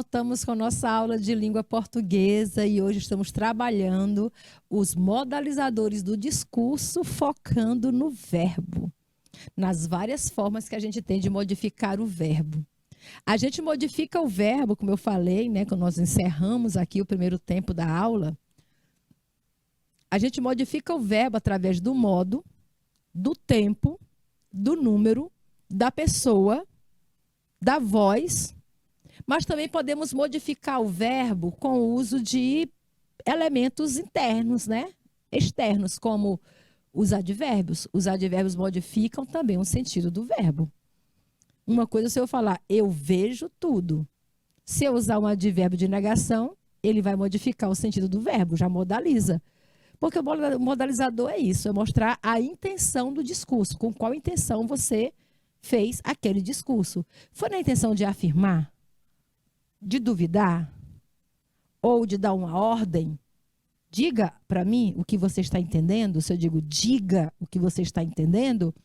voltamos com nossa aula de língua portuguesa e hoje estamos trabalhando os modalizadores do discurso, focando no verbo, nas várias formas que a gente tem de modificar o verbo. A gente modifica o verbo, como eu falei, né, quando nós encerramos aqui o primeiro tempo da aula, a gente modifica o verbo através do modo, do tempo, do número, da pessoa, da voz, mas também podemos modificar o verbo com o uso de elementos internos, né? Externos, como os advérbios. Os advérbios modificam também o sentido do verbo. Uma coisa é se eu falar, eu vejo tudo. Se eu usar um advérbio de negação, ele vai modificar o sentido do verbo, já modaliza. Porque o modalizador é isso, é mostrar a intenção do discurso, com qual intenção você fez aquele discurso. Foi na intenção de afirmar? De duvidar? Ou de dar uma ordem? Diga para mim o que você está entendendo. Se eu digo, diga o que você está entendendo,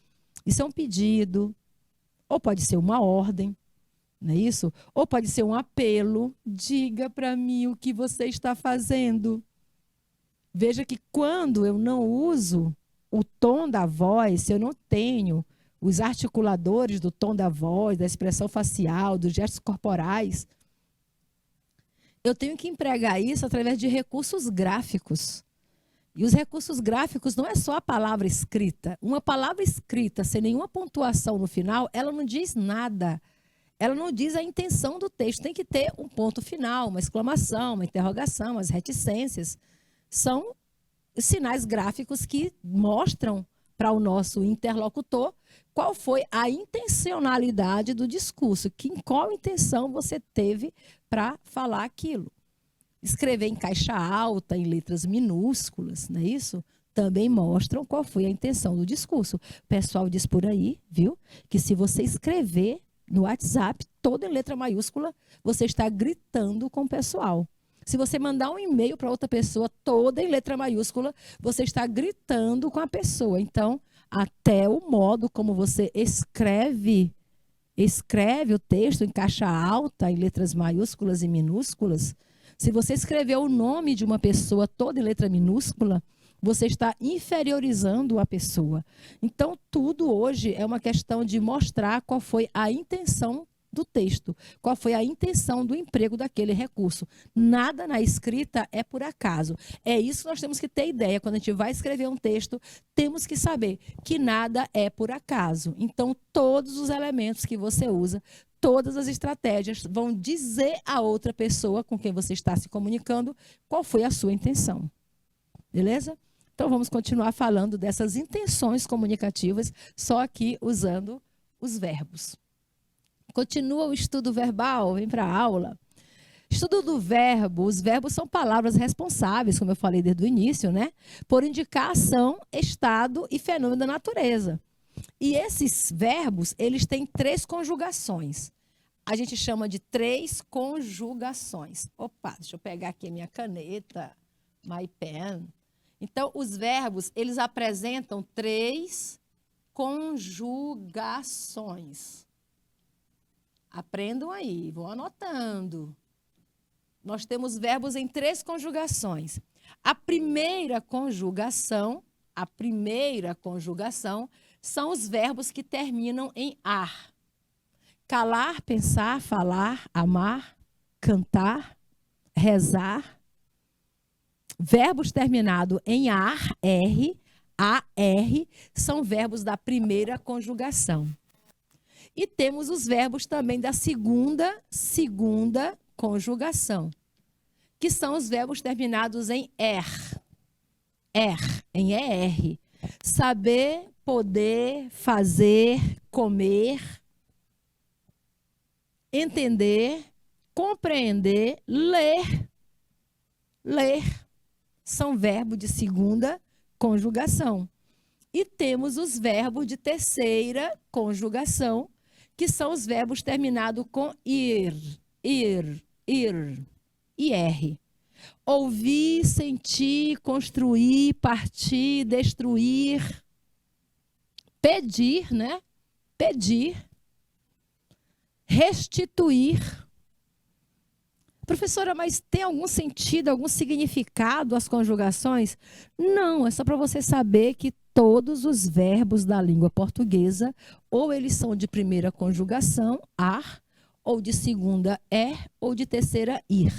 isso é um pedido. Ou pode ser uma ordem, não é isso? Ou pode ser um apelo. Diga para mim o que você está fazendo. Veja que quando eu não uso o tom da voz, se eu não tenho os articuladores do tom da voz, da expressão facial, dos gestos corporais, eu tenho que empregar isso através de recursos gráficos. E os recursos gráficos não é só a palavra escrita. Uma palavra escrita sem nenhuma pontuação no final, ela não diz nada. Ela não diz a intenção do texto. Tem que ter um ponto final, uma exclamação, uma interrogação, as reticências. São sinais gráficos que mostram para o nosso interlocutor qual foi a intencionalidade do discurso, qual intenção você teve para falar aquilo. Escrever em caixa alta, em letras minúsculas, não é isso? Também mostram qual foi a intenção do discurso. O pessoal diz por aí, viu? Que se você escrever no WhatsApp, todo em letra maiúscula, você está gritando com o pessoal. Se você mandar um e-mail para outra pessoa, toda em letra maiúscula, você está gritando com a pessoa. Então, até o modo como você escreve o texto em caixa alta, em letras maiúsculas e minúsculas, se você escrever o nome de uma pessoa toda em letra minúscula, você está inferiorizando a pessoa. Então, tudo hoje é uma questão de mostrar qual foi a intenção do texto, qual foi a intenção do emprego daquele recurso. Nada na escrita é por acaso. É isso que nós temos que ter ideia. Quando a gente vai escrever um texto, temos que saber que nada é por acaso. Então, todos os elementos que você usa, todas as estratégias vão dizer à outra pessoa com quem você está se comunicando qual foi a sua intenção. Beleza? Então, vamos continuar falando dessas intenções comunicativas, só aqui usando os verbos. Continua o estudo verbal, vem para a aula. Estudo do verbo, os verbos são palavras responsáveis, como eu falei desde o início, né? Por indicar ação, estado e fenômeno da natureza. E esses verbos, eles têm 3 conjugações. A gente chama de 3 conjugações. Opa, deixa eu pegar aqui a minha caneta, my pen. Então, os verbos, eles apresentam 3 conjugações. Aprendam aí, vão anotando. Nós temos verbos em 3 conjugações. A primeira conjugação são os verbos que terminam em ar. Calar, pensar, falar, amar, cantar, rezar. Verbos terminados em ar, R, são verbos da primeira conjugação. E temos os verbos também da segunda conjugação, que são os verbos terminados em em ER. Saber, poder, fazer, comer, entender, compreender, ler. São verbos de segunda conjugação. E temos os verbos de terceira conjugação, que são os verbos terminados com ir, ouvir, sentir, construir, partir, destruir, pedir, né? Pedir, restituir, Professora, mas tem algum sentido, algum significado as conjugações? Não, é só para você saber que todos os verbos da língua portuguesa, ou eles são de primeira conjugação, ar, ou de segunda, ou de terceira, ir.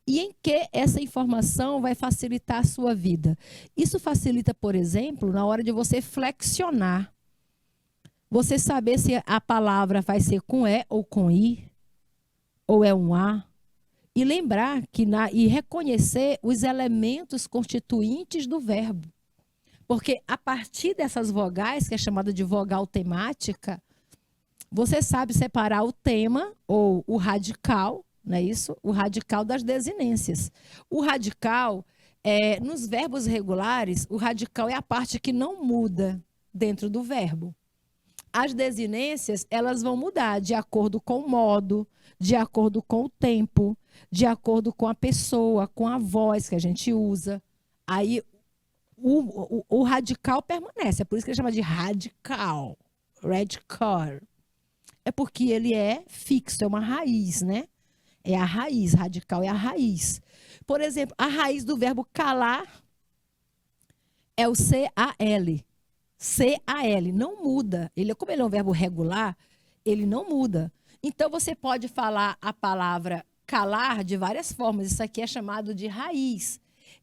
E em que essa informação vai facilitar a sua vida? Isso facilita, por exemplo, na hora de você flexionar. Você saber se a palavra vai ser com E ou com I, ou é um A. E lembrar e reconhecer os elementos constituintes do verbo. Porque a partir dessas vogais, que é chamada de vogal temática, você sabe separar o tema ou o radical, não é isso? O radical das desinências. O radical, nos verbos regulares, o radical é a parte que não muda dentro do verbo. As desinências, elas vão mudar de acordo com o modo, de acordo com o tempo, de acordo com a pessoa, com a voz que a gente usa. Aí, o radical permanece. É por isso que ele chama de radical. Radical. É porque ele é fixo, é uma raiz, né? É a raiz, radical é a raiz. Por exemplo, a raiz do verbo calar é o C-A-L. C-A-L, não muda. Como ele é um verbo regular, ele não muda. Então, você pode falar a palavra calar de várias formas. Isso aqui é chamado de raiz.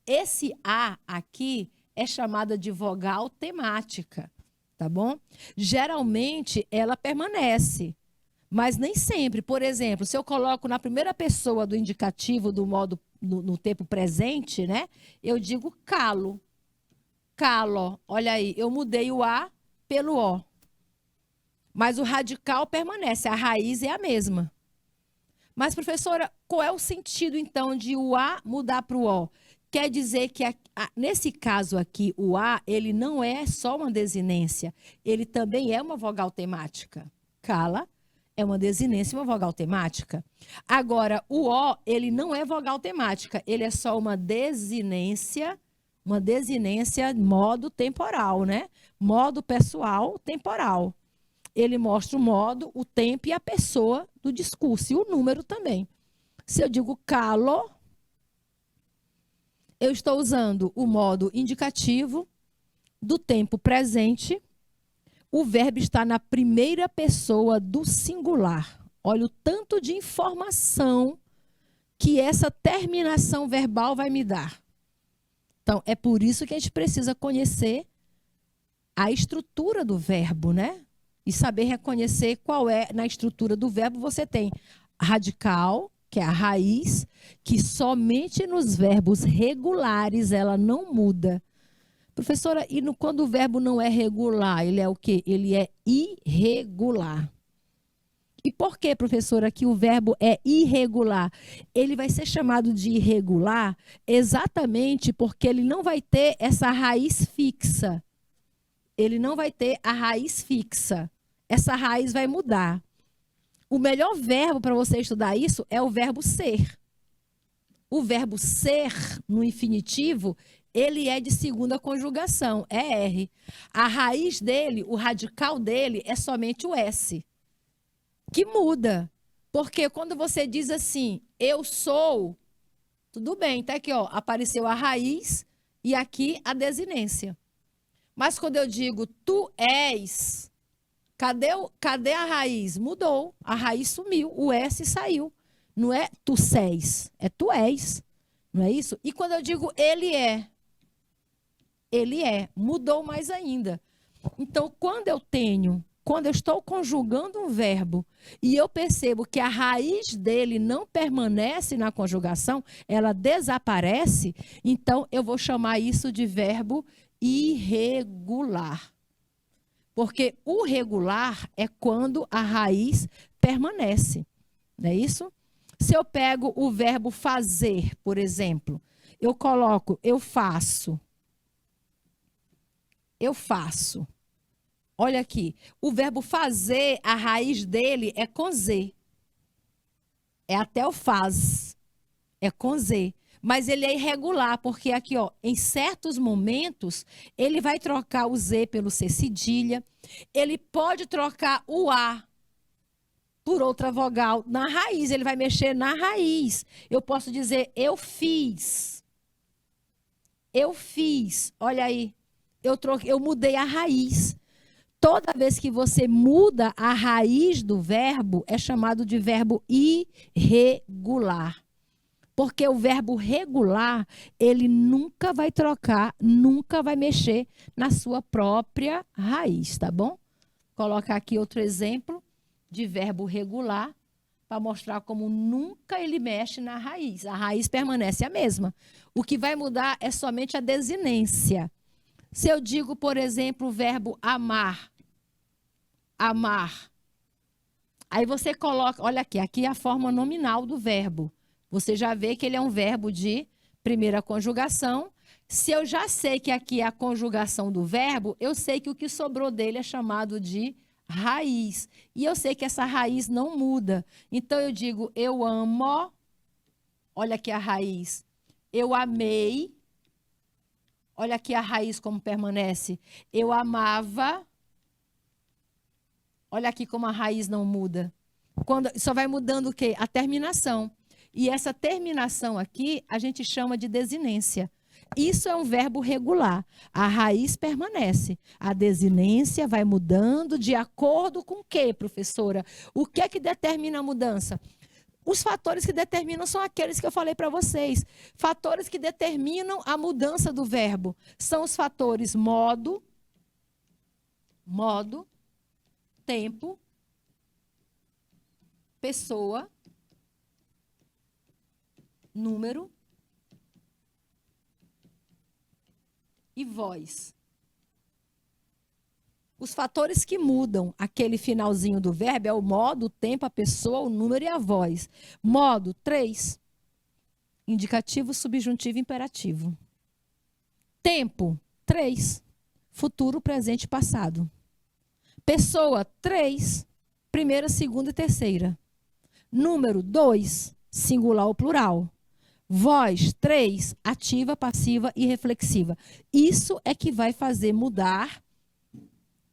Esse A aqui é chamada de vogal temática, tá bom? Geralmente, ela permanece, mas nem sempre. Por exemplo, se eu coloco na primeira pessoa do indicativo do modo no tempo presente, né? Eu digo calo. Calo, olha aí, eu mudei o A pelo O. Mas o radical permanece, a raiz é a mesma. Mas, professora, qual é o sentido, então, de o A mudar para o O? Quer dizer que, nesse caso aqui, o A, ele não é só uma desinência, ele também é uma vogal temática. Cala é uma desinência e uma vogal temática. Agora, o O, ele não é vogal temática, ele é só uma desinência modo temporal, né? Modo pessoal temporal. Ele mostra o modo, o tempo e a pessoa do discurso, e o número também. Se eu digo calo, eu estou usando o modo indicativo do tempo presente. O verbo está na primeira pessoa do singular. Olha o tanto de informação que essa terminação verbal vai me dar. Então, é por isso que a gente precisa conhecer a estrutura do verbo, né? E saber reconhecer qual é, na estrutura do verbo, você tem radical, que é a raiz, que somente nos verbos regulares ela não muda. Professora, quando o verbo não é regular, ele é o quê? Ele é irregular. E por que, professora, que o verbo é irregular? Ele vai ser chamado de irregular exatamente porque ele não vai ter essa raiz fixa. Ele não vai ter a raiz fixa. Essa raiz vai mudar. O melhor verbo para você estudar isso é o verbo ser. O verbo ser, no infinitivo, ele é de segunda conjugação, é R. A raiz dele, o radical dele, é somente o S. Que muda. Porque quando você diz assim, eu sou, tudo bem, tá aqui, ó, apareceu a raiz e aqui a desinência. Mas quando eu digo tu és, cadê a raiz? Mudou, a raiz sumiu, o S saiu. Não é tu sés, é tu és, não é isso? E quando eu digo ele é, mudou mais ainda. Então, quando eu estou conjugando um verbo e eu percebo que a raiz dele não permanece na conjugação, ela desaparece, então eu vou chamar isso de verbo irregular. Porque o regular é quando a raiz permanece, não é isso? Se eu pego o verbo fazer, por exemplo, eu coloco eu faço. Eu faço. Olha aqui, o verbo fazer, a raiz dele é com Z. É até o faz. É com Z. Mas ele é irregular, porque aqui, ó, em certos momentos, ele vai trocar o Z pelo C cedilha. Ele pode trocar o A por outra vogal na raiz. Ele vai mexer na raiz. Eu posso dizer, eu fiz. Eu fiz. Olha aí. Eu mudei a raiz. Toda vez que você muda a raiz do verbo, é chamado de verbo irregular. Porque o verbo regular, ele nunca vai trocar, nunca vai mexer na sua própria raiz, tá bom? Vou colocar aqui outro exemplo de verbo regular, para mostrar como nunca ele mexe na raiz. A raiz permanece a mesma. O que vai mudar é somente a desinência. Se eu digo, por exemplo, o verbo amar. Amar. Aí você coloca, olha aqui é a forma nominal do verbo. Você já vê que ele é um verbo de primeira conjugação. Se eu já sei que aqui é a conjugação do verbo, eu sei que o que sobrou dele é chamado de raiz. E eu sei que essa raiz não muda. Então eu digo, eu amo. Olha aqui a raiz. Eu amei. Olha aqui a raiz como permanece. Eu amava. Olha aqui como a raiz não muda. Só vai mudando o quê? A terminação. E essa terminação aqui, a gente chama de desinência. Isso é um verbo regular. A raiz permanece. A desinência vai mudando de acordo com o quê, professora? O que é que determina a mudança? Os fatores que determinam são aqueles que eu falei para vocês. Fatores que determinam a mudança do verbo. São os fatores modo, tempo, pessoa, número e voz. Os fatores que mudam aquele finalzinho do verbo é o modo, o tempo, a pessoa, o número e a voz. Modo, 3. Indicativo, subjuntivo e imperativo. Tempo, 3. Futuro, presente e passado. Pessoa, 3. Primeira, segunda e terceira. Número, 2. Singular ou plural. Voz, 3. Ativa, passiva e reflexiva. Isso é que vai fazer mudar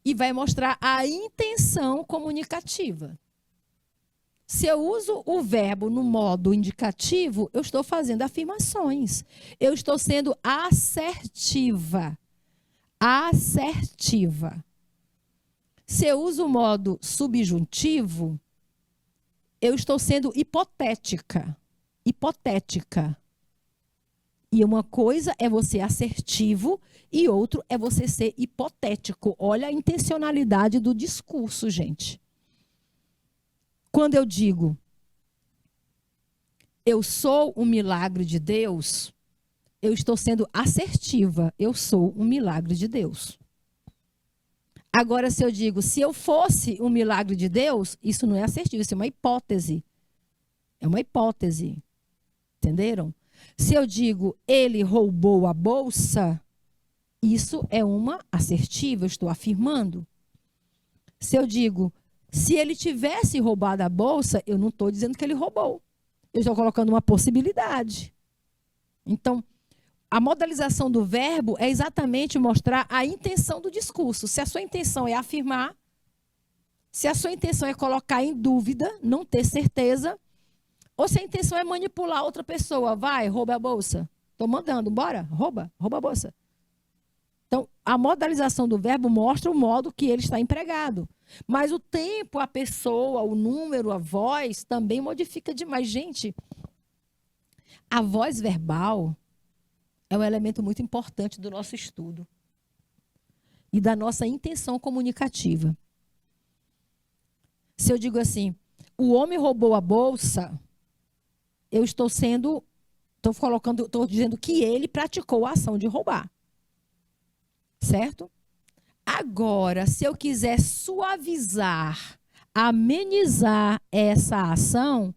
e vai mostrar a intenção comunicativa. Se eu uso o verbo no modo indicativo, eu estou fazendo afirmações. Eu estou sendo assertiva. Assertiva. Se eu uso o modo subjuntivo, eu estou sendo hipotética. Hipotética. E uma coisa é você assertivo e outro é você ser hipotético. Olha a intencionalidade do discurso, gente. Quando eu digo, eu sou um milagre de Deus, eu estou sendo assertiva. Eu sou um milagre de Deus. Agora, se eu digo, se eu fosse um milagre de Deus, isso não é assertivo, isso é uma hipótese. É uma hipótese. Entenderam? Se eu digo, ele roubou a bolsa, isso é uma assertiva, eu estou afirmando. Se eu digo, se ele tivesse roubado a bolsa, eu não estou dizendo que ele roubou. Eu estou colocando uma possibilidade. Então, a modalização do verbo é exatamente mostrar a intenção do discurso. Se a sua intenção é afirmar, se a sua intenção é colocar em dúvida, não ter certeza, ou se a intenção é manipular outra pessoa, vai, rouba a bolsa. Estou mandando, bora, rouba a bolsa. Então, a modalização do verbo mostra o modo que ele está empregado. Mas o tempo, a pessoa, o número, a voz, também modifica demais. Gente, a voz verbal é um elemento muito importante do nosso estudo e da nossa intenção comunicativa. Se eu digo assim, o homem roubou a bolsa, eu estou dizendo que ele praticou a ação de roubar. Certo? Agora, se eu quiser suavizar, amenizar essa ação,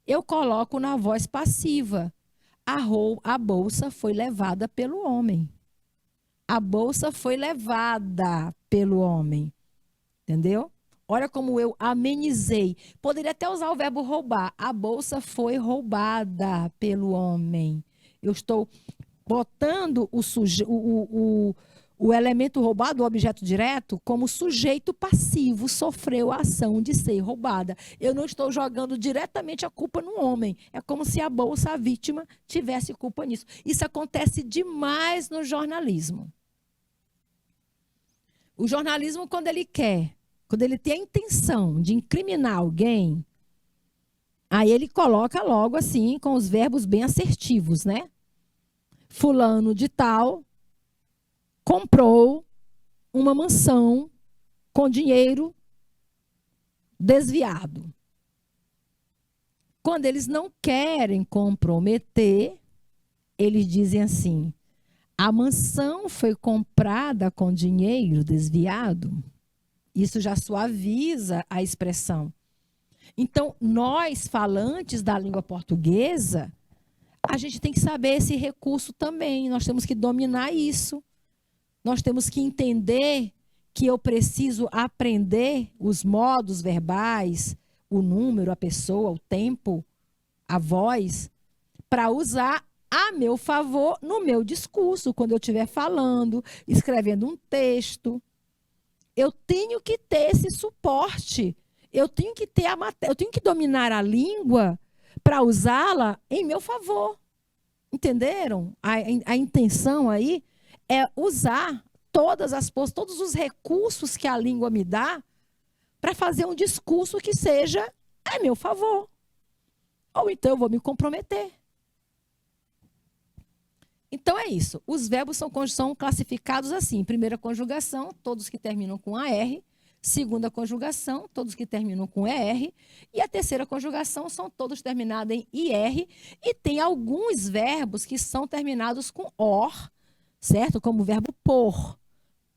eu coloco na voz passiva. A bolsa foi levada pelo homem. A bolsa foi levada pelo homem. Entendeu? Olha como eu amenizei. Poderia até usar o verbo roubar. A bolsa foi roubada pelo homem. Eu estou botando O elemento roubado, o objeto direto, como sujeito passivo, sofreu a ação de ser roubada. Eu não estou jogando diretamente a culpa no homem. É como se a bolsa, a vítima, tivesse culpa nisso. Isso acontece demais no jornalismo. O jornalismo, quando ele tem a intenção de incriminar alguém, aí ele coloca logo assim, com os verbos bem assertivos, né? Fulano de tal comprou uma mansão com dinheiro desviado. Quando eles não querem comprometer, eles dizem assim: a mansão foi comprada com dinheiro desviado. Isso já suaviza a expressão. Então, nós, falantes da língua portuguesa, a gente tem que saber esse recurso também. Nós temos que dominar isso. Nós temos que entender que eu preciso aprender os modos verbais, o número, a pessoa, o tempo, a voz, para usar a meu favor no meu discurso, quando eu estiver falando, escrevendo um texto. Eu tenho que ter esse suporte. Eu tenho que ter eu tenho que dominar a língua para usá-la em meu favor. Entenderam? A intenção aí é usar todos os recursos que a língua me dá para fazer um discurso que seja a meu favor. Ou então eu vou me comprometer. Então é isso. Os verbos são classificados assim. Primeira conjugação, todos que terminam com AR. Segunda conjugação, todos que terminam com ER. E a terceira conjugação são todos terminados em IR. E tem alguns verbos que são terminados com OR, certo? Como o verbo pôr.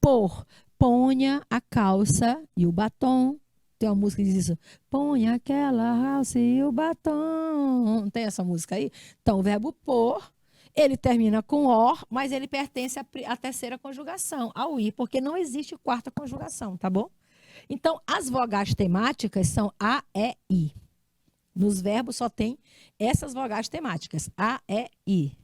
Pôr. Ponha a calça e o batom. Tem uma música que diz isso. Ponha aquela calça e o batom. Não tem essa música aí? Então, o verbo pôr, ele termina com OR, mas ele pertence à terceira conjugação, ao I, porque não existe quarta conjugação, tá bom? Então, as vogais temáticas são A, E, I. Nos verbos só tem essas vogais temáticas, A, E, I.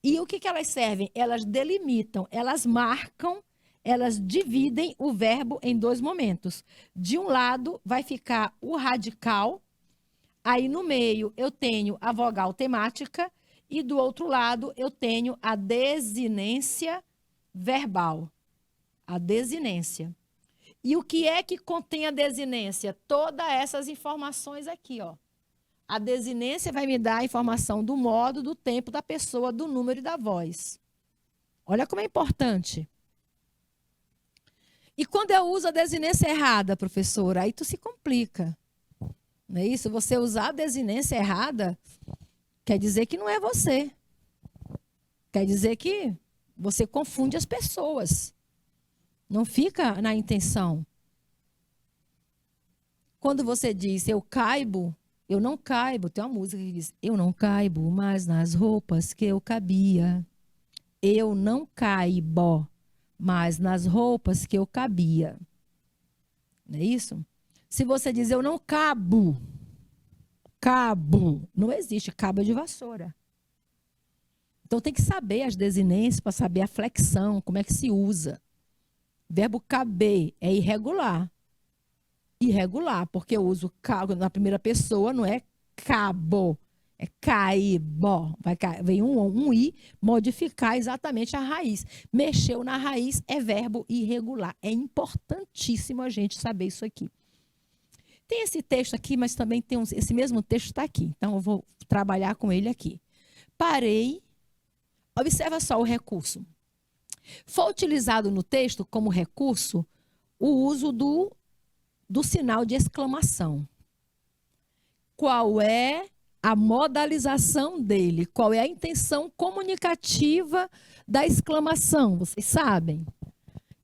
E o que elas servem? Elas delimitam, elas marcam, elas dividem o verbo em dois momentos. De um lado vai ficar o radical, aí no meio eu tenho a vogal temática e do outro lado eu tenho a desinência verbal. A desinência. E o que é que contém a desinência? Todas essas informações aqui, ó. A desinência vai me dar a informação do modo, do tempo, da pessoa, do número e da voz. Olha como é importante. E quando eu uso a desinência errada, professora, aí tu se complica. Não é isso? Você usar a desinência errada quer dizer que não é você. Quer dizer que você confunde as pessoas. Não fica na intenção. Quando você diz eu caibo, eu não caibo. Tem uma música que diz eu não caibo mais nas roupas que eu cabia. Eu não caibo mais nas roupas que eu cabia. Não é isso? Se você diz eu não cabo, cabo, não existe, cabo é de vassoura. Então tem que saber as desinências para saber a flexão, como é que se usa. Verbo caber é irregular. Irregular, porque eu uso cabo na primeira pessoa, não é cabo, é caibo. Vem um i modificar exatamente a raiz. Mexeu na raiz é verbo irregular. É importantíssimo a gente saber isso aqui. Tem esse texto aqui, mas também tem esse mesmo texto está aqui. Então eu vou trabalhar com ele aqui. Parei. Observa só o recurso. Foi utilizado no texto como recurso o uso do sinal de exclamação. Qual é a modalização dele? Qual é a intenção comunicativa da exclamação? Vocês sabem?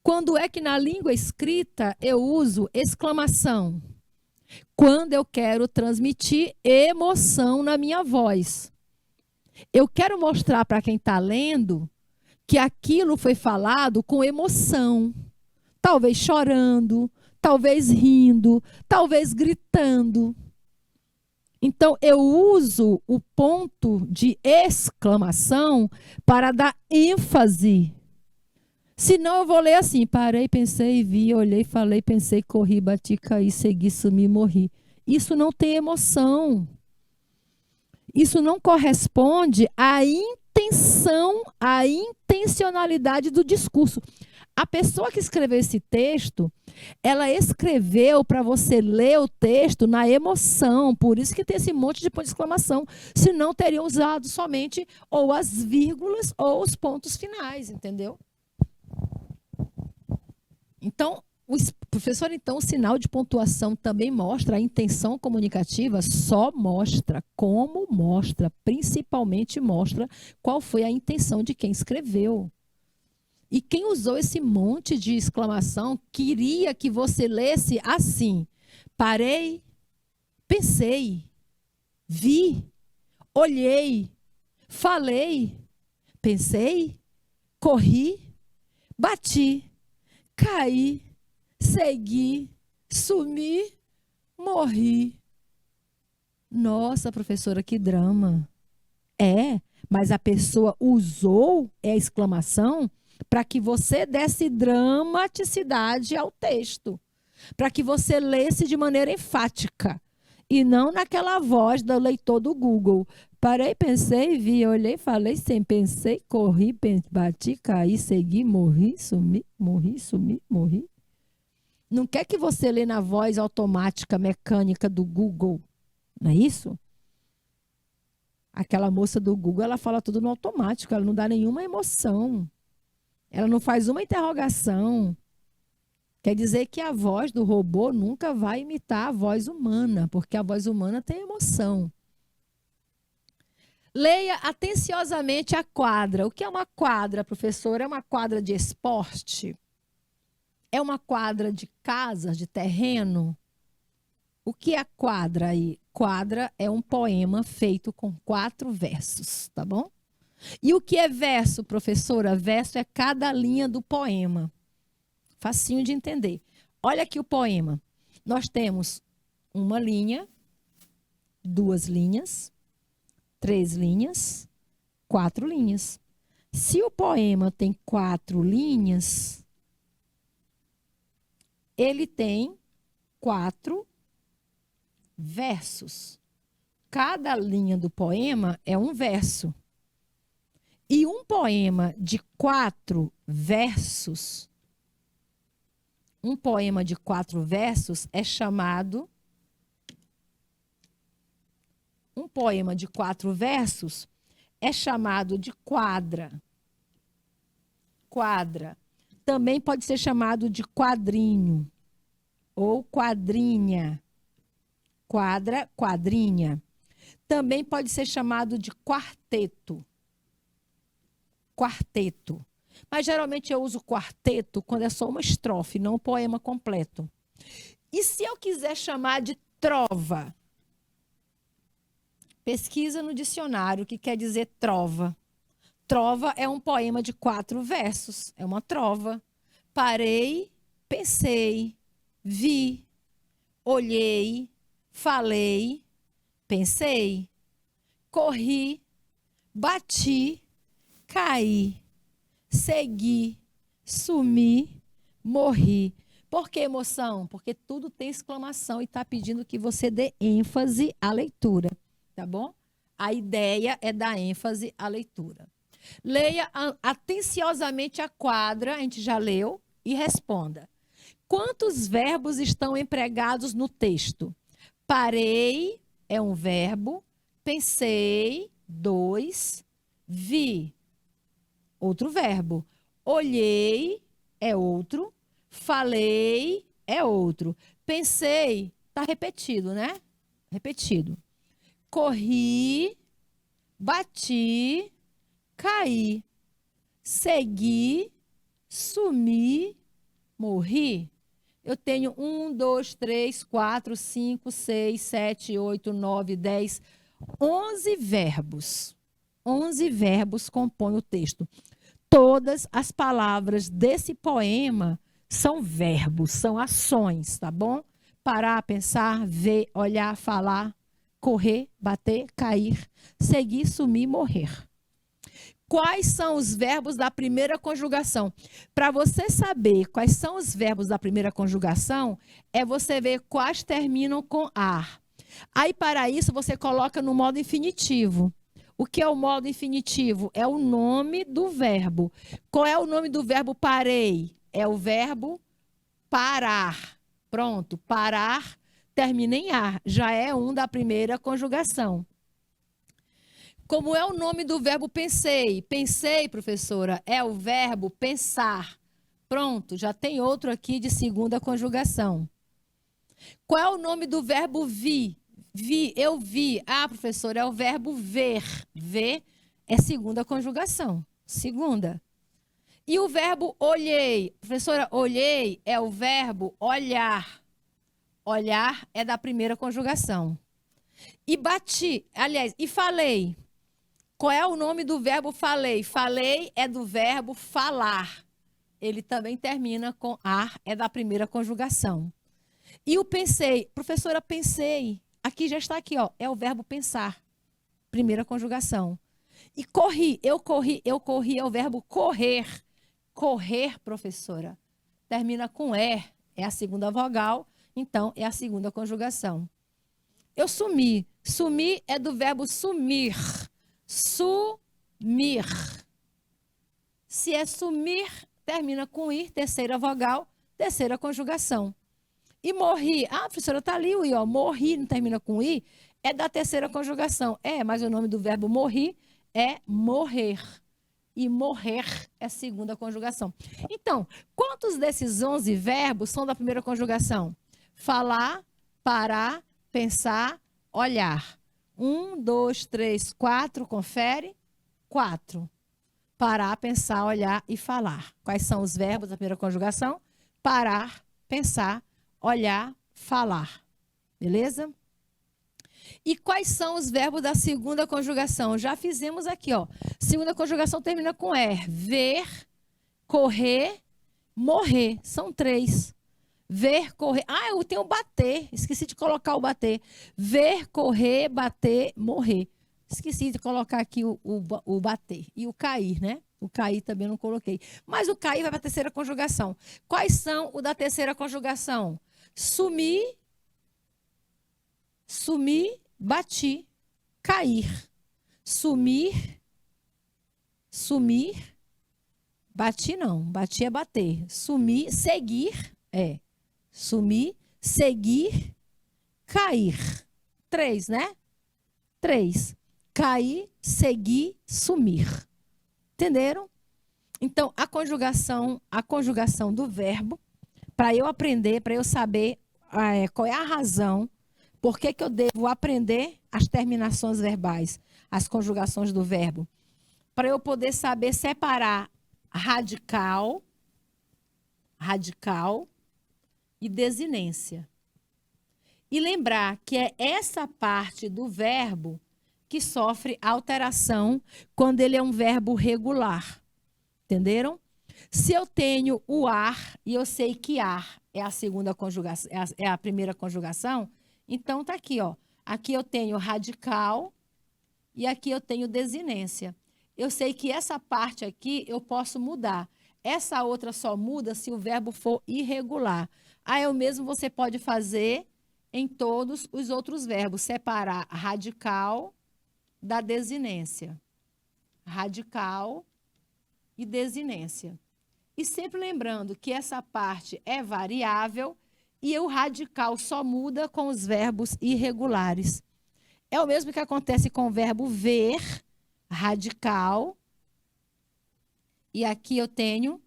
Quando é que na língua escrita eu uso exclamação? Quando eu quero transmitir emoção na minha voz. Eu quero mostrar para quem está lendo que aquilo foi falado com emoção, talvez chorando, talvez rindo, talvez gritando. Então, eu uso o ponto de exclamação para dar ênfase, Senão eu vou ler assim: parei, pensei, vi, olhei, falei, pensei, corri, bati, caí, segui, sumi, morri. Isso não tem emoção. Isso não corresponde à intenção, à intencionalidade do discurso. A pessoa que escreveu esse texto, ela escreveu para você ler o texto na emoção. Por isso que tem esse monte de ponto de exclamação. Senão teriam usado somente ou as vírgulas ou os pontos finais, entendeu? Então, professor, então, o sinal de pontuação também mostra a intenção comunicativa? Só mostra como mostra, principalmente mostra qual foi a intenção de quem escreveu. E quem usou esse monte de exclamação queria que você lesse assim: parei, pensei, vi, olhei, falei, pensei, corri, bati, caí, segui, sumi, morri. Nossa, professora, que drama. É, mas a pessoa usou a exclamação para que você desse dramaticidade ao texto, para que você lesse de maneira enfática e não naquela voz do leitor do Google. Parei, pensei, vi, olhei, falei, sem pensei, corri, bati, caí, segui, morri, sumi, morri, sumi, morri. Não quer que você lê na voz automática, mecânica do Google, não é isso? Aquela moça do Google, ela fala tudo no automático, ela não dá nenhuma emoção. Ela não faz uma interrogação. Quer dizer que a voz do robô nunca vai imitar a voz humana, porque a voz humana tem emoção. Leia atenciosamente a quadra. O que é uma quadra, professor? É uma quadra de esporte? É uma quadra de casa, de terreno? O que é a quadra aí? Quadra é um poema feito com 4 versos, tá bom? E o que é verso, professora? Verso é cada linha do poema. Facinho de entender. Olha aqui o poema. Nós temos uma linha, 2 linhas, 3 linhas, 4 linhas. Se o poema tem 4 linhas, ele tem 4 versos. Cada linha do poema é um verso. E um poema de 4 versos, é chamado. Um poema de 4 versos é chamado de quadra. Quadra. Também pode ser chamado de quadrinho ou quadrinha. Quadra, quadrinha. Também pode ser chamado de quarteto. Quarteto. Mas geralmente eu uso quarteto quando é só uma estrofe, não um poema completo. E se eu quiser chamar de trova? Pesquisa no dicionário o que quer dizer trova. Trova é um poema de 4 versos, é uma trova. Parei, pensei, vi, olhei, falei, pensei, corri, bati, caí, segui, sumi, morri. Por que emoção? Porque tudo tem exclamação e está pedindo que você dê ênfase à leitura, tá bom? A ideia é dar ênfase à leitura. Leia atenciosamente a quadra, a gente já leu, e responda. Quantos verbos estão empregados no texto? Parei é um verbo, pensei, 2, vi, outro verbo. Olhei é outro, falei é outro. Pensei, está repetido, né? Repetido. Corri, bati, caí, segui, sumi, morri. Eu tenho 1, 2, 3, 4, 5, 6, 7, 8, 9, 10, 11 verbos. 11 verbos compõem o texto. Todas as palavras desse poema são verbos, são ações, tá bom? Parar, pensar, ver, olhar, falar, correr, bater, cair, seguir, sumir, morrer. Quais são os verbos da primeira conjugação? Para você saber quais são os verbos da primeira conjugação, é você ver quais terminam com ar. Aí, para isso, você coloca no modo infinitivo. O que é o modo infinitivo? É o nome do verbo. Qual é o nome do verbo parei? É o verbo parar. Pronto, parar termina em ar. Já é um da primeira conjugação. Como é o nome do verbo pensei? Pensei, professora, é o verbo pensar. Pronto, já tem outro aqui de segunda conjugação. Qual é o nome do verbo vi? Vi, eu vi. Ah, professora, é o verbo ver. Ver é segunda conjugação. Segunda. E o verbo olhei? Professora, olhei é o verbo olhar. Olhar é da primeira conjugação. E bati, aliás, e falei? Qual é o nome do verbo falei? Falei é do verbo falar. Ele também termina com ar, é da primeira conjugação. E o pensei? Professora, pensei. Aqui já está aqui, ó, é o verbo pensar. Primeira conjugação. E corri, eu corri é o verbo correr. Correr, professora, termina com er, é a segunda vogal, então é a segunda conjugação. Eu sumi. Sumir é do verbo sumir. Sumir. Se é sumir, termina com ir, terceira vogal, terceira conjugação. E morri. Ah, professora, tá ali o i, ó. Morri, não termina com i, é da terceira conjugação. É, mas o nome do verbo morri é morrer. E morrer é segunda conjugação. Então, quantos desses 11 verbos são da primeira conjugação? Falar, parar, pensar, olhar. 1, 2, 3, 4, confere. 4. Parar, pensar, olhar e falar. Quais são os verbos da primeira conjugação? Parar, pensar, olhar, falar. Beleza? E quais são os verbos da segunda conjugação? Já fizemos aqui, ó. Segunda conjugação termina com er. Ver, correr, morrer. São 3. Ver, correr. Ah, eu tenho bater. Esqueci de colocar o bater. Ver, correr, bater, morrer. Esqueci de colocar aqui o bater. E o cair, né? O cair também não coloquei. Mas o cair vai para a terceira conjugação. Quais são o da terceira conjugação? Sumir, sumir, bati, cair. Sumir, sumir, bati não. Bati é bater. Sumir, seguir, é. Sumir, seguir, cair. 3, né? 3. Cair, seguir, sumir. Entenderam? Então, a conjugação do verbo, para eu aprender, para eu saber qual é a razão, por que eu devo aprender as terminações verbais, as conjugações do verbo, para eu poder saber separar radical e desinência. E lembrar que é essa parte do verbo que sofre alteração quando ele é um verbo regular. Entenderam? Se eu tenho o ar e eu sei que ar é a segunda conjugação, é a primeira conjugação, então tá aqui, ó. Aqui eu tenho radical e aqui eu tenho desinência. Eu sei que essa parte aqui eu posso mudar. Essa outra só muda se o verbo for irregular. Aí o mesmo você pode fazer em todos os outros verbos, separar radical da desinência. Radical e desinência. E sempre lembrando que essa parte é variável e o radical só muda com os verbos irregulares. É o mesmo que acontece com o verbo ver, radical, e aqui eu tenho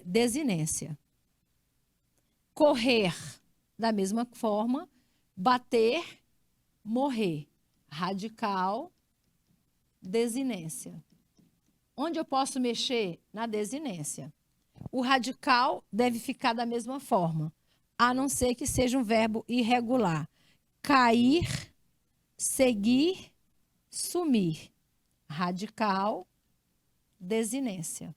desinência. Correr, da mesma forma, bater, morrer. Radical, desinência. Onde eu posso mexer? Na desinência. O radical deve ficar da mesma forma, a não ser que seja um verbo irregular. Cair, seguir, sumir. Radical, desinência.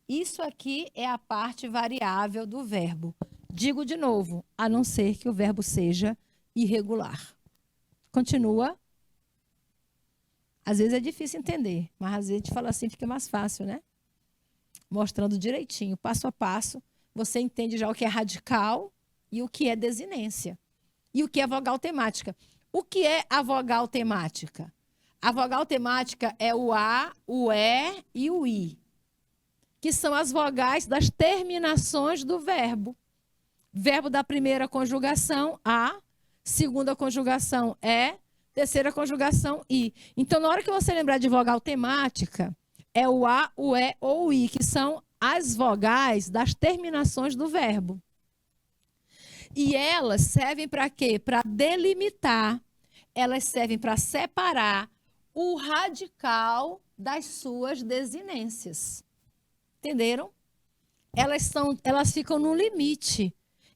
Isso aqui é a parte variável do verbo. Digo de novo, a não ser que o verbo seja irregular. Continua. Às vezes é difícil entender, mas às vezes a gente fala assim, fica mais fácil, né? Mostrando direitinho, passo a passo, você entende já o que é radical e o que é desinência. E o que é vogal temática. O que é a vogal temática? A vogal temática é o A, o E e o I, que são as vogais das terminações do verbo. Verbo da primeira conjugação, A, segunda conjugação, E, terceira conjugação, I. Então, na hora que você lembrar de vogal temática, é o A, o E ou o I, que são as vogais das terminações do verbo. E elas servem para quê? Para delimitar. Elas servem para separar o radical das suas desinências. Entenderam? Elas ficam no limite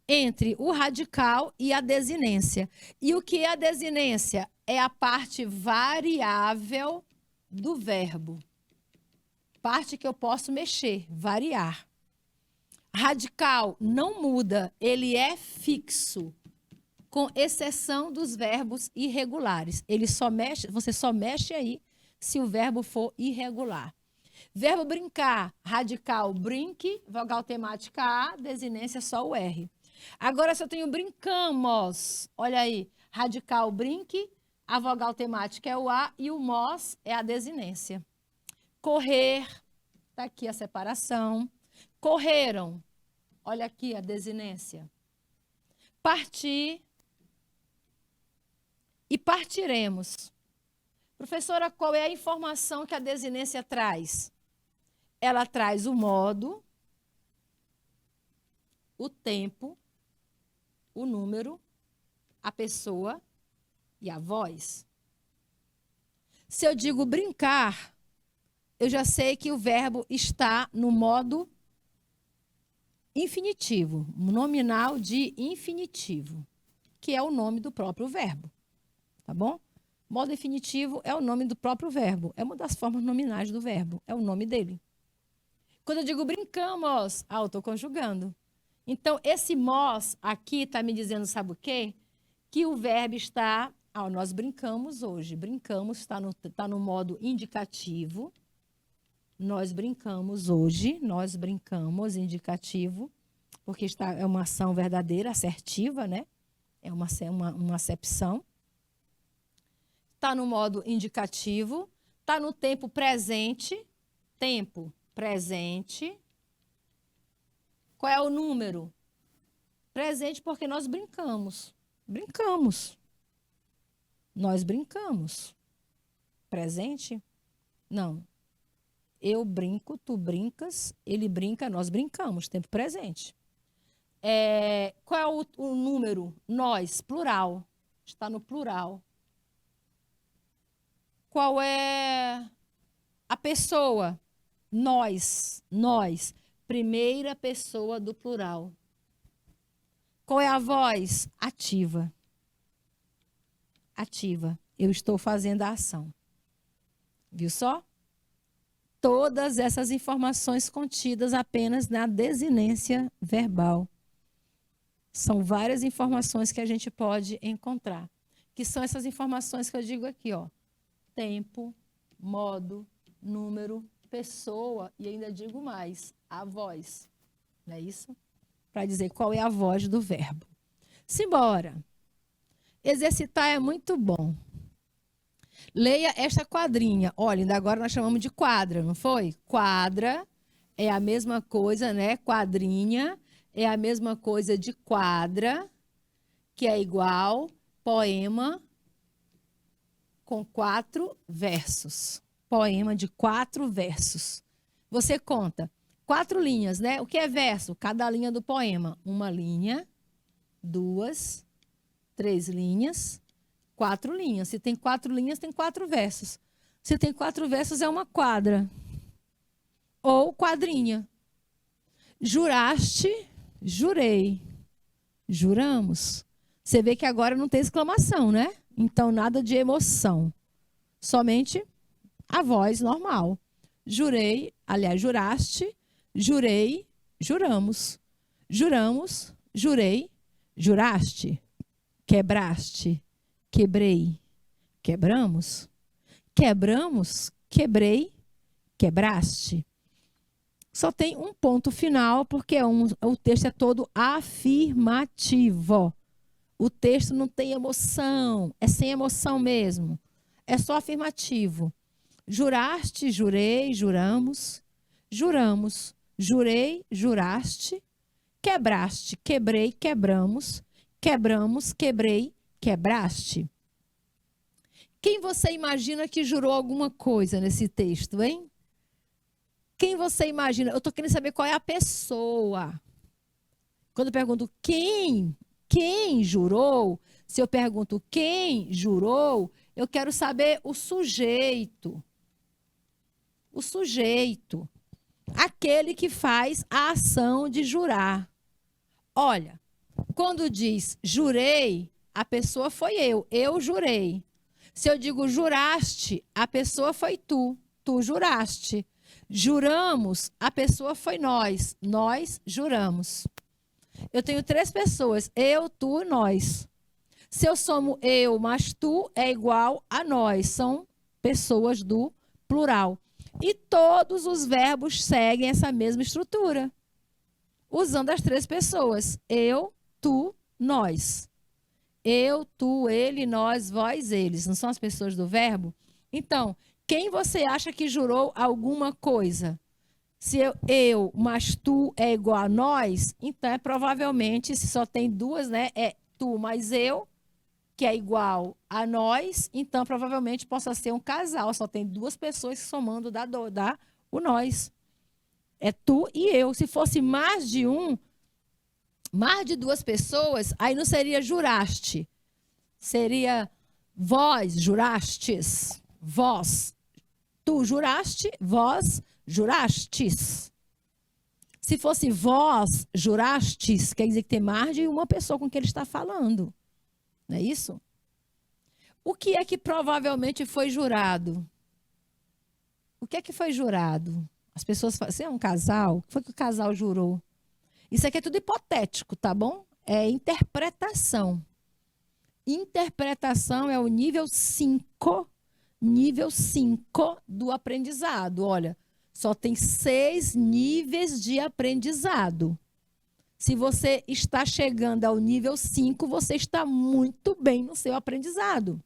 entre o radical e a desinência. E o que é a desinência? É a parte variável do verbo. Parte que eu posso mexer, variar. Radical não muda, ele é fixo, com exceção dos verbos irregulares. Você só mexe aí se o verbo for irregular. Verbo brincar, radical, brinque, vogal temática A, desinência só o R. Agora, se eu tenho brincamos, olha aí, radical, brinque, a vogal temática é o A e o mos é a desinência. Correr, está aqui a separação. Correram, olha aqui a desinência. Partir e partiremos. Professora, qual é a informação que a desinência traz? Ela traz o modo, o tempo, o número, a pessoa e a voz. Se eu digo brincar, eu já sei que o verbo está no modo infinitivo, nominal de infinitivo, que é o nome do próprio verbo, tá bom? Modo infinitivo é o nome do próprio verbo, é uma das formas nominais do verbo, é o nome dele. Quando eu digo brincamos, eu estou conjugando. Então, esse mos aqui está me dizendo, sabe o quê? Que o verbo está, nós brincamos hoje, brincamos está no modo indicativo. Nós brincamos hoje, nós brincamos, indicativo, porque é uma ação verdadeira, assertiva, né? É uma acepção. Está no modo indicativo, está no tempo presente. Tempo presente. Qual é o número? Presente porque nós brincamos. Brincamos. Nós brincamos. Presente? Não. Eu brinco, tu brincas, ele brinca, nós brincamos. Tempo presente. Qual é o número? Nós, plural. Está no plural. Qual é a pessoa? Nós. Primeira pessoa do plural. Qual é a voz? Ativa. Ativa. Eu estou fazendo a ação. Viu só? Todas essas informações contidas apenas na desinência verbal. São várias informações que a gente pode encontrar. Que são essas informações que eu digo aqui, ó. Tempo, modo, número, pessoa e ainda digo mais, a voz. Não é isso? Para dizer qual é a voz do verbo. Simbora. Exercitar é muito bom. Leia esta quadrinha. Olha, ainda agora nós chamamos de quadra, não foi? Quadra é a mesma coisa, né? Quadrinha é a mesma coisa de quadra, que é igual poema com 4 versos. Poema de 4 versos. Você conta 4 linhas, né? O que é verso? Cada linha do poema. 1 linha, 2, 3 linhas, 4 linhas. Se tem 4 linhas, tem 4 versos. Se tem 4 versos, é uma quadra. Ou quadrinha. Juraste, jurei. Juramos. Você vê que agora não tem exclamação, né? Então, nada de emoção. Somente a voz normal. Jurei, aliás, juraste, jurei, juramos. Juramos, jurei, juraste. Quebraste, quebrei, quebramos. quebramos, quebrei, quebraste. Só tem um ponto final, porque o texto é todo afirmativo. O texto não tem emoção, é sem emoção mesmo. É só afirmativo. Juraste, jurei, juramos. Juramos, jurei, juraste. Quebraste, quebrei, quebramos. Quebramos, quebrei, quebraste. Quem você imagina que jurou alguma coisa nesse texto, hein? Quem você imagina? Eu estou querendo saber qual é a pessoa. Quando eu pergunto quem jurou, se eu pergunto quem jurou, eu quero saber o sujeito. O sujeito. Aquele que faz a ação de jurar. Olha, quando diz jurei, a pessoa foi eu jurei. Se eu digo juraste, a pessoa foi tu juraste. Juramos, a pessoa foi nós juramos. Eu tenho 3 pessoas, eu, tu e nós. Se eu somo eu mais tu, é igual a nós, são pessoas do plural. E todos os verbos seguem essa mesma estrutura, usando as 3 pessoas, eu, tu, nós. Eu, tu, ele, nós, vós, eles. Não são as pessoas do verbo? Então, quem você acha que jurou alguma coisa? Se eu mais tu é igual a nós, então é provavelmente, se só tem 2, né? É tu mais eu, que é igual a nós, então provavelmente possa ser um casal. Só tem 2 pessoas somando dá o nós. É tu e eu. Se fosse mais de 2 pessoas, aí não seria juraste. Seria vós jurastes. Vós. Tu juraste, vós jurastes. Se fosse vós jurastes, quer dizer que tem mais de uma pessoa com quem ele está falando. Não é isso? O que é que provavelmente foi jurado? O que é que foi jurado? As pessoas falam, você é um casal? O que foi que o casal jurou? Isso aqui é tudo hipotético, tá bom? É interpretação. Interpretação é o nível 5 do aprendizado. Olha, só tem 6 níveis de aprendizado. Se você está chegando ao nível 5, você está muito bem no seu aprendizado.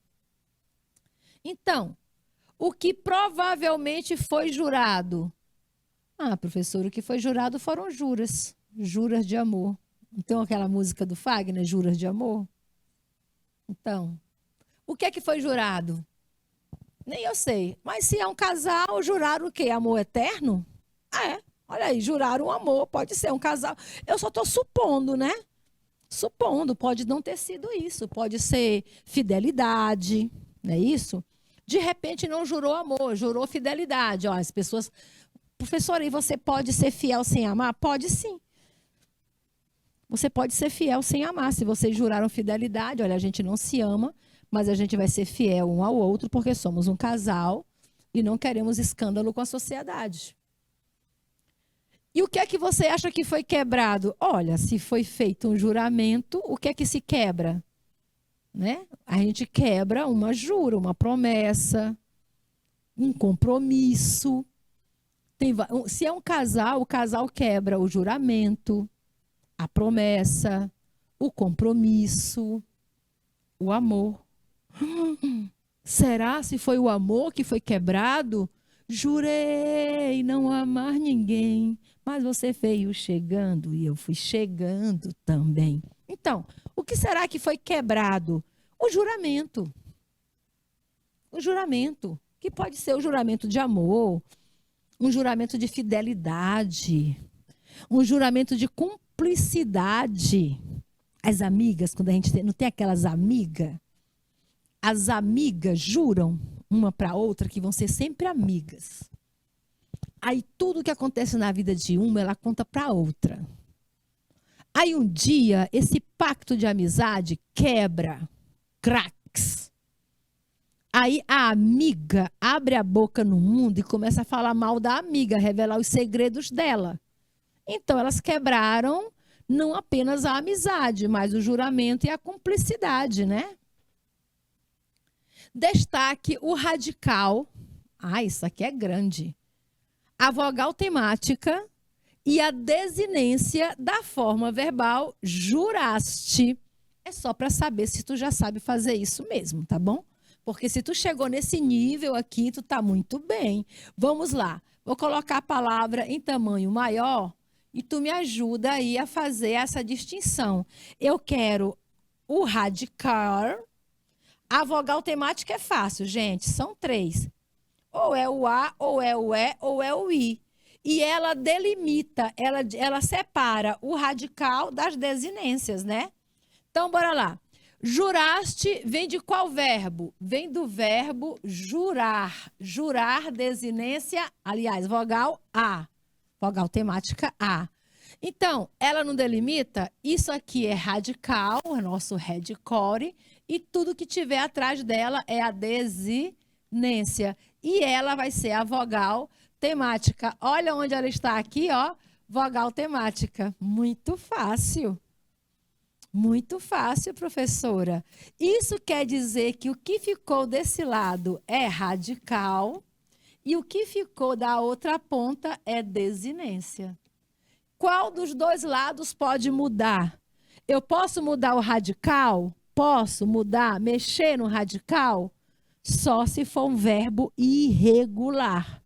Então, o que provavelmente foi jurado? Ah, professor, o que foi jurado foram juras. Juras de amor. Então, aquela música do Fagner, Juras de Amor? Então, o que é que foi jurado? Nem eu sei. Mas se é um casal, juraram o quê? Amor eterno? Olha aí, juraram um amor. Pode ser um casal. Eu só estou supondo, né? Supondo. Pode não ter sido isso. Pode ser fidelidade, não é isso? De repente não jurou amor, jurou fidelidade. Ó, as pessoas... Professora, e você pode ser fiel sem amar? Pode sim. Você pode ser fiel sem amar. Se vocês juraram fidelidade, olha, a gente não se ama, mas a gente vai ser fiel um ao outro porque somos um casal e não queremos escândalo com a sociedade. E o que é que você acha que foi quebrado? Olha, se foi feito um juramento, o que é que se quebra? Né? A gente quebra uma jura, uma promessa, um compromisso. Se é um casal, o casal quebra o juramento, a promessa, o compromisso, o amor. Será se foi o amor que foi quebrado? Jurei não amar ninguém, mas você veio chegando e eu fui chegando também. Então, o que será que foi quebrado? O juramento. O juramento, que pode ser o juramento de amor, um juramento de fidelidade, um juramento de cumplicidade. As amigas, quando a gente não tem aquelas amigas, as amigas juram uma para outra que vão ser sempre amigas. Aí tudo que acontece na vida de uma, ela conta para outra. Aí um dia, esse pacto de amizade quebra, cracks. Aí a amiga abre a boca no mundo e começa a falar mal da amiga, revelar os segredos dela. Então elas quebraram não apenas a amizade, mas o juramento e a cumplicidade, né? Destaque o radical. Ah, isso aqui é grande. A vogal temática e a desinência da forma verbal juraste. É só para saber se tu já sabe fazer isso mesmo, tá bom? Porque se tu chegou nesse nível aqui, tu tá muito bem. Vamos lá. Vou colocar a palavra em tamanho maior e tu me ajuda aí a fazer essa distinção. Eu quero o radical. A vogal temática é fácil, gente. São 3. Ou é o A, ou é o E, ou é o I. E ela delimita, ela separa o radical das desinências, né? Então, bora lá. Juraste vem de qual verbo? Vem do verbo jurar. Jurar, desinência, aliás, vogal A. Vogal temática A. Então, ela não delimita? Isso aqui é radical, é nosso hardcore, e tudo que tiver atrás dela é a desinência. E ela vai ser a vogal temática. Olha onde ela está aqui, ó. Vogal temática. Muito fácil. Muito fácil, professora. Isso quer dizer que o que ficou desse lado é radical e o que ficou da outra ponta é desinência. Qual dos dois lados pode mudar? Eu posso mudar o radical? Posso mudar, mexer no radical? Só se for um verbo irregular.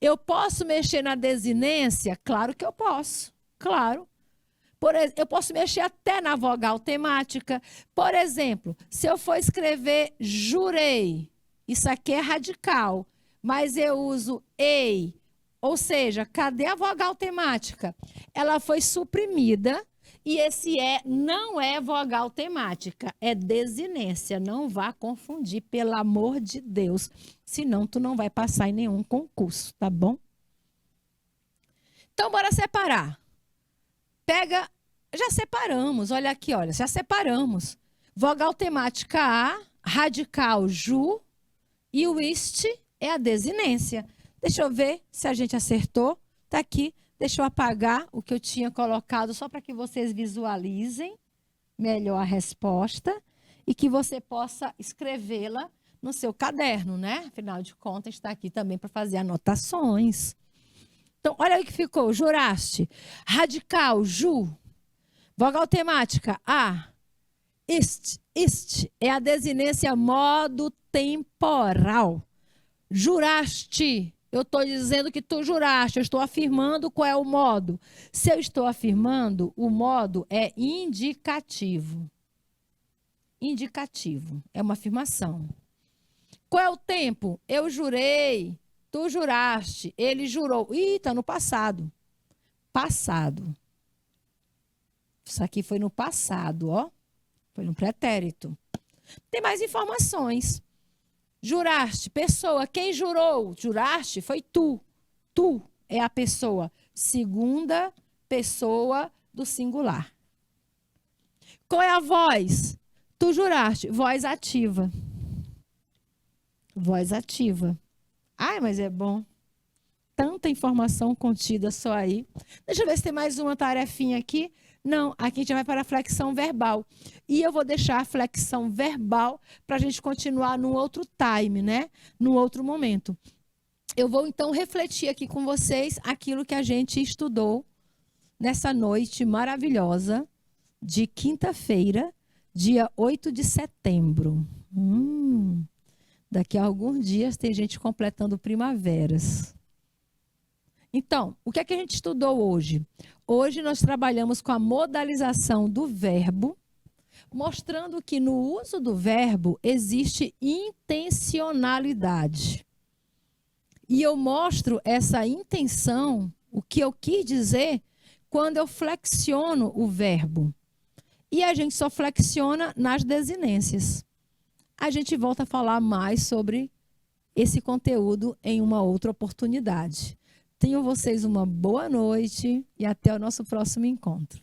Eu posso mexer na desinência? Claro que eu posso. Claro. Eu posso mexer até na vogal temática. Por exemplo, se eu for escrever jurei, isso aqui é radical, mas eu uso ei, ou seja, cadê a vogal temática? Ela foi suprimida e esse não é vogal temática, é desinência. Não vá confundir, pelo amor de Deus, senão tu não vai passar em nenhum concurso, tá bom? Então, bora separar. Pega, já separamos, olha aqui, olha, já separamos. Vogal temática A, radical ju e o ist é a desinência. Deixa eu ver se a gente acertou. Tá aqui, deixa eu apagar o que eu tinha colocado só para que vocês visualizem melhor a resposta e que você possa escrevê-la no seu caderno, né? Afinal de contas, está aqui também para fazer anotações. Então, olha aí que ficou. Juraste. Radical, ju. Vogal temática, a. Ist é a desinência modo temporal. Juraste. Eu estou dizendo que tu juraste. Eu estou afirmando qual é o modo. Se eu estou afirmando, o modo é indicativo. Indicativo. É uma afirmação. Qual é o tempo? Eu jurei. Tu juraste, ele jurou. Ih, está no passado. Passado. Isso aqui foi no passado, ó. Foi no pretérito. Tem mais informações. Juraste, pessoa. Quem jurou? Juraste foi tu. Tu é a pessoa. Segunda pessoa do singular. Qual é a voz? Tu juraste. Voz ativa. Voz ativa. Ai, mas é bom. Tanta informação contida só aí. Deixa eu ver se tem mais uma tarefinha aqui. Não, aqui a gente vai para a flexão verbal. E eu vou deixar a flexão verbal para a gente continuar num outro time, né? Num outro momento. Eu vou, então, refletir aqui com vocês aquilo que a gente estudou nessa noite maravilhosa de quinta-feira, dia 8 de setembro. Daqui a alguns dias tem gente completando primaveras. Então, o que é que a gente estudou hoje? Hoje nós trabalhamos com a modalização do verbo, mostrando que no uso do verbo existe intencionalidade. E eu mostro essa intenção, o que eu quis dizer, quando eu flexiono o verbo. E a gente só flexiona nas desinências. A gente volta a falar mais sobre esse conteúdo em uma outra oportunidade. Tenham vocês uma boa noite e até o nosso próximo encontro.